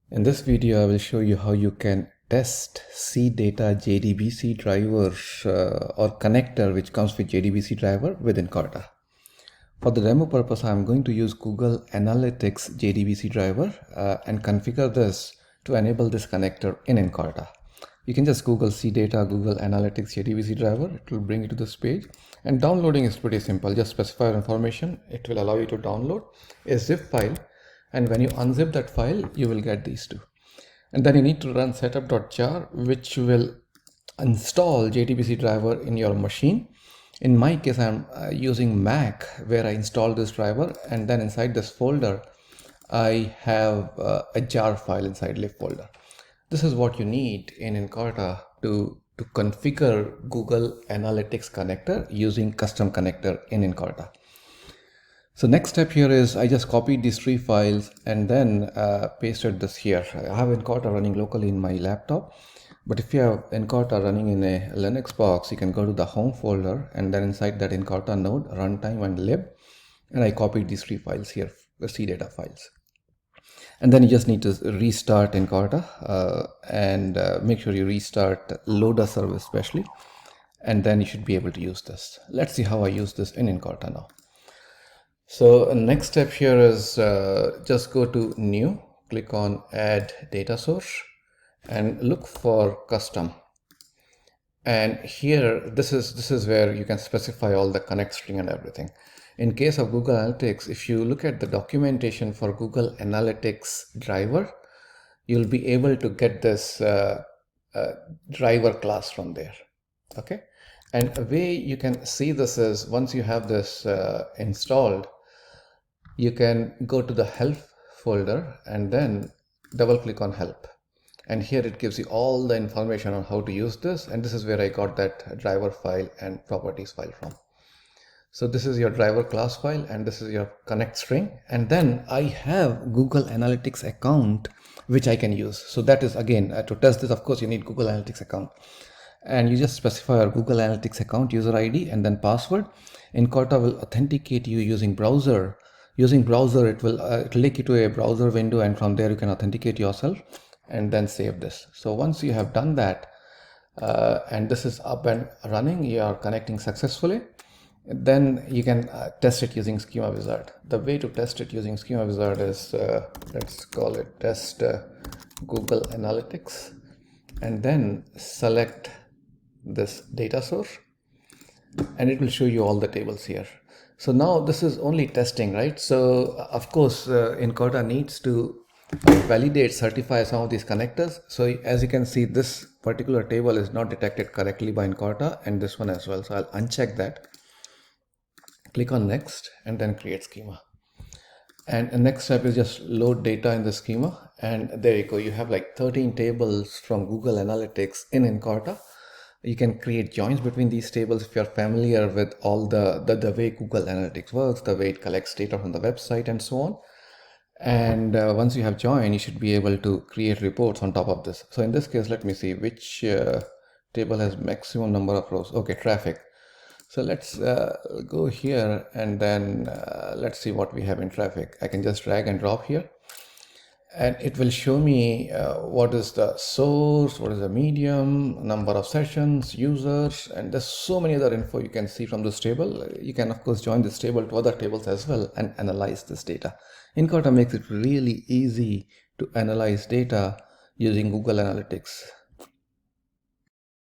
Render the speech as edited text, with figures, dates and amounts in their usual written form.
In this video, I will show you how you can test CData JDBC drivers or connector which comes with JDBC driver with Encarta. For the demo purpose, I am going to use Google Analytics JDBC driver and configure this to enable this connector in Encarta. You can just Google CData, Google Analytics JDBC driver. It will bring you to this page, and downloading is pretty simple. Just specify your information. It will allow you to download a zip file, and when you unzip that file, you will get these two. And then you need to run setup.jar, which will install JDBC driver in your machine. In my case, I'm using Mac, where I installed this driver, and then inside this folder, I have a jar file inside lib folder. This is what you need in Encarta to configure Google Analytics connector using custom connector in Encarta. So next step here is I just copied these three files and then pasted this here. I have Encarta running locally in my laptop, but if you have Encarta running in a Linux box, you can go to the home folder and then inside that Encarta node, runtime and lib, and I copied these three files here, the CData files. And then you just need to restart Encarta and make sure you restart Loader service especially, and then you should be able to use this. Let's see how I use this in Encarta now. So next step here is just go to new, click on add data source and look for custom. And here, this is where you can specify all the connect string and everything. In case of Google Analytics, if you look at the documentation for Google Analytics driver, you'll be able to get this driver class from there. Okay. And a way you can see this is once you have this installed, you can go to the help folder and then double click on help. And here it gives you all the information on how to use this. And this is where I got that driver file and properties file from. So this is your driver class file and this is your connect string. And then I have Google Analytics account, which I can use. So that is again, to test this, of course, you need Google Analytics account. And you just specify your Google Analytics account user ID and then password. Encarta will authenticate you using browser. Using browser, it will take you to a browser window, and from there you can authenticate yourself and then save this. So once you have done that and this is up and running, you are connecting successfully, then you can test it using Schema Wizard. The way to test it using Schema Wizard is let's call it test Google Analytics, and then select this data source and it will show you all the tables here. So now this is only testing, right? So of course Encarta needs to validate, certify some of these connectors. So as you can see, this particular table is not detected correctly by Encarta, and this one as well. So I'll uncheck that, click on next, and then create schema. And the next step is just load data in the schema, and there you go. You have like 13 tables from Google Analytics in Encarta. You can create joins between these tables if you're familiar with all the way Google Analytics works, the way it collects data from the website and so on. And once you have joined, you should be able to create reports on top of this. So in this case, let me see which table has maximum number of rows. Okay, traffic. So let's go here and then let's see what we have in traffic. I can just drag and drop here and it will show me what is the source, what is the medium, number of sessions, users, and there's so many other info you can see from this table. You can of course join this table to other tables as well and analyze this data. Encarta makes it really easy to analyze data using Google Analytics.